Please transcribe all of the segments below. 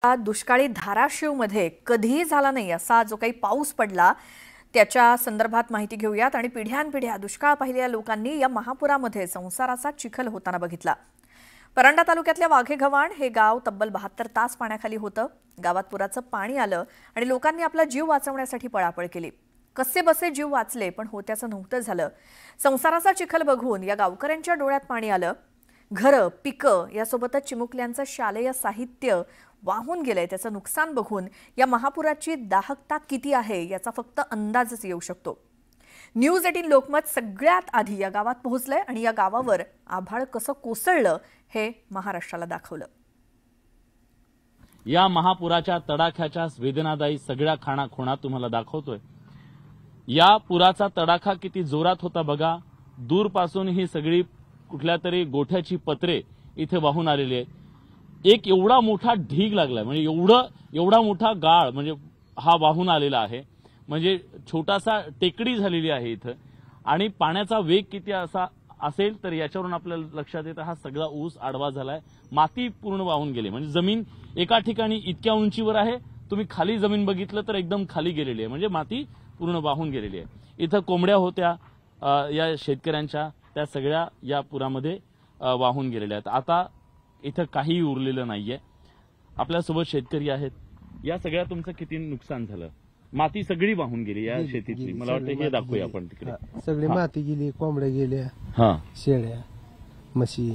दुष्काळी धाराशिवमध्ये कधीही झाला नाही असा जो काही पाऊस पडला त्याच्या संदर्भात माहिती घेऊयात आणि पिढ्यानपिढ्या दुष्काळ पाहिलेल्या लोकांनी या महापुरामध्ये संसाराचा चिखल होताना बघितला। परंडा तालुक्यातल्या वाघेगव्हाण हे गाव तब्बल 72 तास पाण्याखाली होतं। गावात पुराचं पाणी आलं आणि लोकांनी आपला जीव वाचवण्यासाठी पळापळ केली। कसेबसे जीव वाचले पण होत्याचं नव्हतं झालं। संसाराचा चिखल बघून या गावकऱ्यांच्या डोळ्यात पाणी आलं। घरं, पिकं यासोबतच चिमुकल्यांचं शालेय साहित्य वाहून गेलंय। त्याचं नुकसान बघून या महापुराची दाहकता किती आहे याचा फक्त अंदाजच येऊ शकतो। न्यूज 18 लोकमत सगळ्यात आधी या गावात पोहोचलंय आणि या गावावर आभाळ कसं कोसळलं हे महाराष्ट्राला दाखवलं। या महापुराच्या तडाख्याच्या वेदनादायी सगळ्या खाणाखुणा तुम्हाला दाखवतोय। या पुराचा तडाखा किती जोरात होता बघा। दूरपासून ही सगळी कुठल्या तरी गोठ्याची पत्रे इथे वाहून आलेली आहेत। एक एवढा मोठा ढीग लागलाय, म्हणजे एवढा मोठा गाळ म्हणजे हा वाहून आलेला आहे। म्हणजे छोटासा टेकडी झालेली आहे इथं आणि पाण्याचा वेग किती असा असेल तर याच्यावरून आपल्याला लक्षात येतं हा सगळा ऊस आडवा झालाय। माती पूर्ण वाहून गेली, म्हणजे जमीन एका ठिकाणी इतक्या उंचीवर आहे, तुम्ही खाली जमीन बघितलं तर एकदम खाली गेलेली आहे, म्हणजे माती पूर्ण वाहून गेलेली आहे। इथं कोंबड्या होत्या या शेतकऱ्यांच्या, त्या सगळ्या या पुरामध्ये वाहून गेलेल्या आहेत। आता इथं काही उरलेलं नाहीये। आपल्यासोबत शेतकरी आहेत। या सगळ्या तुमचं किती नुकसान झालं? माती सगळी वाहून गेली या शेतीतली। मला वाटतं हे दाखवूया आपण तिकडे। सगळी माती गेली, कोंबड्या गेल्या, शेळ्या, म्हशी,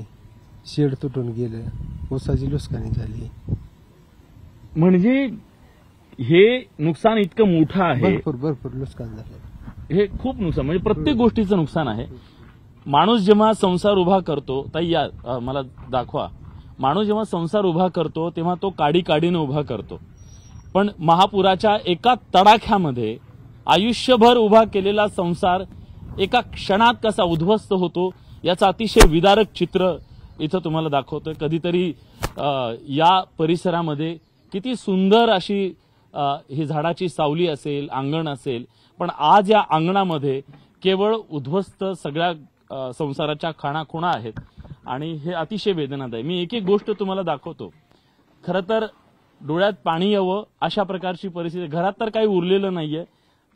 शेड तुटून गेलं, ऊसाची नुकसानी झाली। म्हणजे हे नुकसान इतकं मोठं आहे, भरपूर नुकसान झालं। हे खूप नुकसान, म्हणजे प्रत्येक गोष्टीचं नुकसान आहे। माणूस जेव्हा संसार उभा करतो, ताई या मला दाखवा, माणूस जेव्हा संसार उभा करतो तेव्हा तो काडीने उभा करतो, पण महापुराच्या एका तडाख्यामध्ये आयुष्यभर उभा केलेला संसार एका क्षणात कसा उद्ध्वस्त होतो याचं अतिशय विदारक चित्र इथं तुम्हाला दाखवतोय। कधीतरी या परिसरामध्ये किती सुंदर अशी ही झाडाची सावली असेल, अंगण असेल, पण आज या अंगणामध्ये केवळ उद्ध्वस्त सगळ्या संसाराच्या खाणाखुणा आहेत आणि हे अतिशय वेदनादायी। मी एक गोष्ट तुम्हाला दाखवतो। खरं तर डोळ्यात पाणी यावं अशा प्रकारची परिस्थिती। घरात तर काही उरलेलं नाहीये,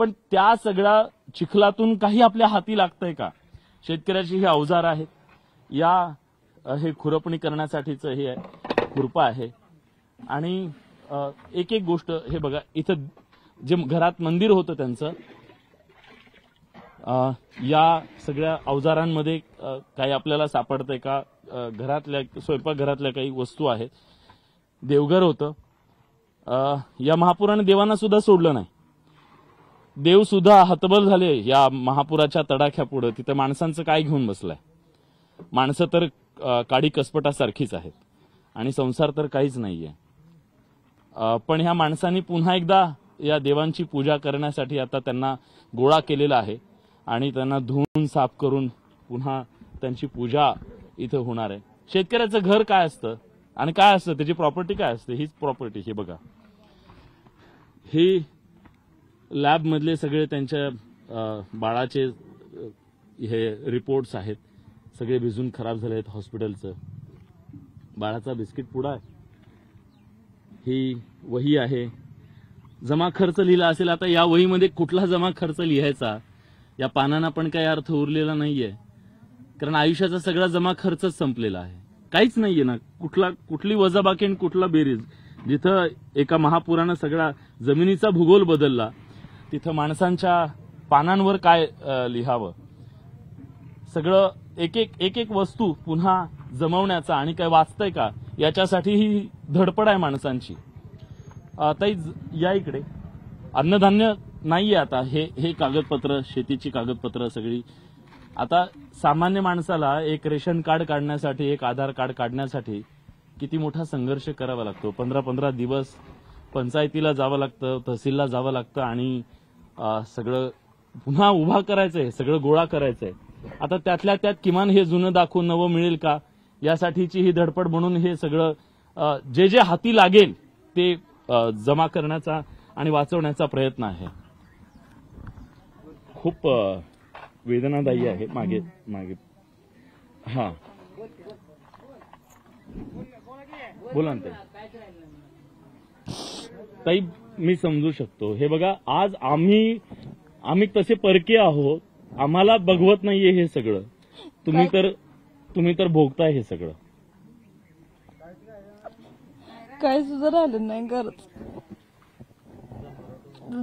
पण त्या सगळ्या चिखलातून काही आपल्या हाती लागतंय का? शेतकऱ्याची ही अवजार आहेत, या हे खुरपणी करण्यासाठीचं हे खुरपा आहे आणि एक गोष्ट हे बघा, इथं जे घरात मंदिर होतं त्यांचं, या सगळ्या अवजारांमध्ये काही आपल्याला सापडतंय का? घरातल्या स्वयंपाकघरातल्या काही वस्तू आहेत। देवघर होतं। या महापुराने देवांना सुद्धा सोडलं नाही। देव सुद्धा हतबल झाले या महापुराच्या तडाख्यापुढे। तिथे माणसांचं काय घेऊन बसलाय? माणसं तर काडी कसपटासारखीच आहेत आणि संसार तर काहीच नाहीये। पण ह्या माणसांनी पुन्हा एकदा या देवांची पूजा करण्यासाठी आता त्यांना गोळा केलेला आहे आणि त्यांना धुवून साफ करून पुन्हा त्यांची पूजा इथं होणार आहे। शेतकऱ्याचं घर काय असतं आणि काय असतं, त्याची प्रॉपर्टी काय असते? हीच प्रॉपर्टी। हे बघा, हे लॅब मधले सगळे त्यांच्या बाळाचे हे रिपोर्ट्स आहेत, सगळे भिजून खराब झाले आहेत। हॉस्पिटलचं बाळाचा बिस्किट पुडा आहे, ही वही आहे। जमा खर्च लिहिला असेल, आता या वहीमध्ये कुठला जमा खर्च लिहायचा या पानांना पण काही अर्थ उरलेला नाहीये, कारण आयुष्याचा सगळा जमा खर्चच संपलेला आहे। काहीच नाहीये ना, कुठली वजाबाकी आणि कुठला बेरीज। जिथं एका महापुरानं सगळा जमिनीचा भूगोल बदलला, तिथं माणसांच्या पानांवर काय लिहावं? सगळं एक वस्तू पुन्हा जमवण्याचा आणि काय वाचतंय का याच्यासाठी ही धडपड आहे माणसांची। ताई या इकडे, अन्नधान्य नाहीये आता। हे कागदपत्र, शेतीची कागदपत्र सगळी। आता सामान्य माणसाला एक रेशन कार्ड काढण्यासाठी, एक आधार कार्ड काढण्यासाठी किती मोठा संघर्ष करावा लागतो। 15-15 दिवस पंचायतीला जावं लागतं, तहसीलला जावं लागतं आणि सगळं पुन्हा उभा करायचंय, सगळं गोळा करायचंय। आता त्यातल्या त्यात किमान हे जुनं दाखवून नवं मिळेल का यासाठीची ही धडपड म्हणून हे सगळं जे हाती लागेल ते जमा करण्याचा आणि वाचवण्याचा प्रयत्न आहे। खूप वेदनादायी आहे। मागे बोला ना। ताई मी समजू शकतो. हे बघा, आज आम्ही तसे परके आहोत, आम्हाला बघवत नाहीये हे सगळं. तुम्ही तर भोगताय हे सगळं. काय सुद्धा राहिलं नाही घरात.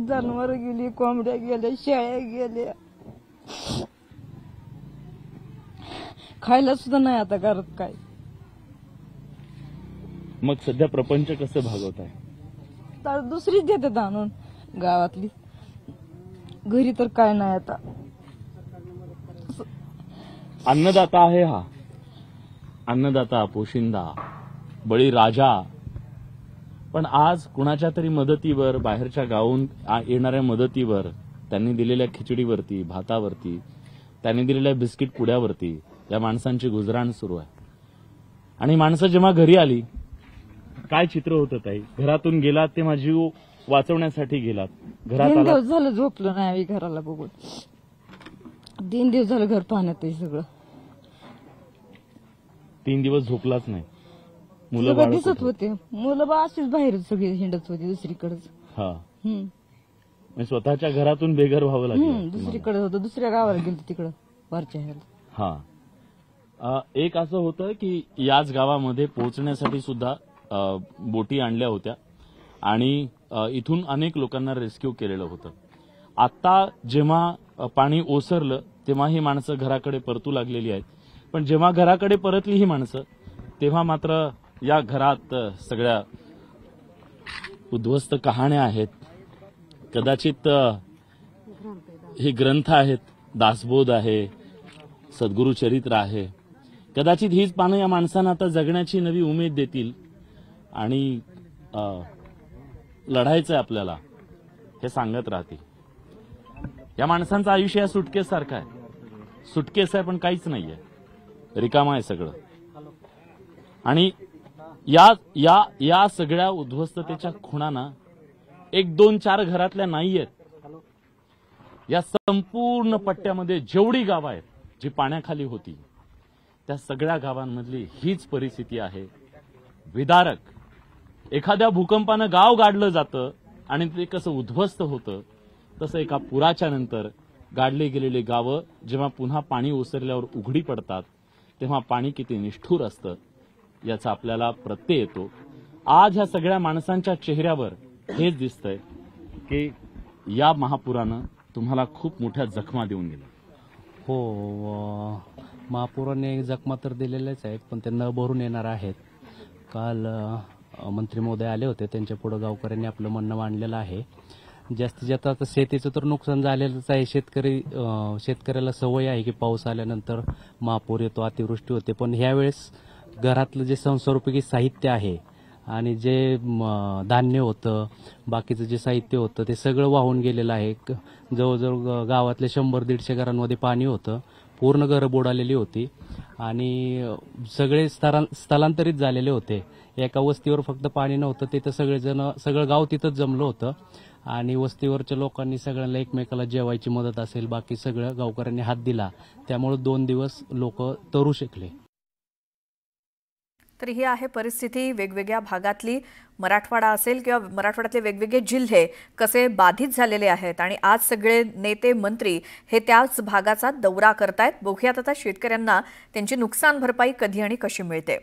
जनावर गेली, कोंबड्या गेल्या, शेळ्या गेल्या, खायला सुद्धा नाही आता घरात काय. मग सध्या प्रपंच कसं भागवताय? तर दुसरीच देतात आणून गावातली. घरी तर काय नाही आता. अन्नदाता आहे हा, अन्नदाता, पोशिंदा, बळीराजा. पण आज कुणाच्या तरी मदतीवर, बाहेरच्या गावून येणाऱ्या मदतीवर, त्यांनी दिलेल्या खिचडीवरती, भातावरती, त्यांनी दिलेल्या बिस्किट पुड्यावरती या माणसांची गुजराण सुरू आहे. आणि माणसं जेव्हा घरी आली, काय चित्र होतं ताई? घरातून गेलात तेव्हा जीव वाचवण्यासाठी गेलात, घरात 3 आलात. दिवस झालं झोपलो नाही आम्ही घराला बघून. 3 दिवस झालं घर पाण्यात आहे सगळं. 3 दिवस झोपलाच नाही. मुलं सगळं बाळ दिसत कुठे? होते. मुलं बा अशीच बाहेर सगळी हिंडत होती दुसरीकडेच. हा, म्हणजे स्वतःच्या घरातून बेघर व्हावं लागलं तुम्हाला. दुसरीकडे होतं, दुसऱ्या गावाला गेलो तिकडं वरच्या ह्याला. हा, एक असं होतं की याच गावामध्ये पोहोचण्यासाठी सुद्धा बोटी आणल्या होत्या आणि इथून अनेक लोकांना रेस्क्यू केलेलं होतं. आता जेव्हा पाणी ओसरलं तेव्हा ही माणसं घराकडे परतू लागलेली आहेत. पण जेव्हा घराकडे परतली ही माणसं, तेव्हा मात्र या घरात सगळ्या उद्ध्वस्त कहाण्या आहेत. कदाचित हे ग्रंथ आहेत, दासबोध आहे, सद्गुरु चरित्र आहे. कदाचित हीच पानं या माणसांना आता जगण्याची नवी उमेद देतील आणि लढायचंय आपल्याला हे सांगत राहतील. या माणसांचं आयुष्य या सुटकेसारखं आहे. सुटकेस आहे पण काहीच नाहीये, रिकामा आहे सगळं. आणि या सगळ्या उद्ध्वस्ततेच्या खुणांना 1, 2, 4 घरातल्या नाहीयेत. या संपूर्ण पट्ट्यामध्ये जेवढी गावं आहेत जी पाण्याखाली होती, त्या सगळ्या गावांमधली हीच परिस्थिती आहे. विदारक. एखाद्या भूकंपानं गाव गाडलं जातं आणि ते कसं उद्ध्वस्त होतं, तसं एका पुराच्या नंतर गाडली गेलेली गावं जेव्हा पुन्हा पाणी ओसरल्यावर उघडी पडतात, तेव्हा पाणी किती निष्ठुर असतं याचा आपल्याला प्रत्यय येतो. आज ह्या सगळ्या माणसांच्या चेहऱ्यावर हेच दिसतंय की या महापुरानं तुम्हाला खूप मोठ्या जखमा देऊन गेल्या. हो, महापुराने जखमा तर दिलेल्याच आहेत, पण ते न भरून येणार आहेत. काल मंत्री महोदय आले होते, त्यांच्या पुढे गावकऱ्यांनी आपलं म्हणणं मांडलेलं आहे. जास्तीत जास्त आता शेतीचं तर नुकसान झालेलंच आहे. शेतकऱ्याला सवय आहे की पाऊस आल्यानंतर महापूर येतो, अतिवृष्टी होते. पण ह्यावेळेस घरातलं जे संसारोपयोगी साहित्य आहे आणि जे धान्य होतं, बाकीचं जे साहित्य होतं, ते सगळं वाहून गेलेलं आहे. जवळजवळ गावातल्या 100-150 घरांमध्ये पाणी होतं. पूर्ण घरं बुडालेली होती आणि सगळे स्थलांतरित झालेले होते. एका वस्तीवर फक्त पाणी नव्हतं, तिथं सगळं गाव तिथंच जमलं होतं आणि वस्तीवरच्या लोकांनी सगळ्यांना एकमेकाला जेवायची मदत असेल, बाकी सगळं गावकऱ्यांनी हात दिला. त्यामुळे 2 दिवस लोक तरू शकले. तर ही आहे परिस्थिती वेगवेगळ्या भागातली. मराठवाडा असेल किंवा मराठवाड्यातले वेगवेगळे जिल्हे कसे बाधित झालेले आहेत आणि आज सगळे नेते मंत्री हे त्याच भागाचा दौरा करतायत. बघूयात आता शेतकऱ्यांना त्यांची नुकसान भरपाई कधी आणि कशी मिळते.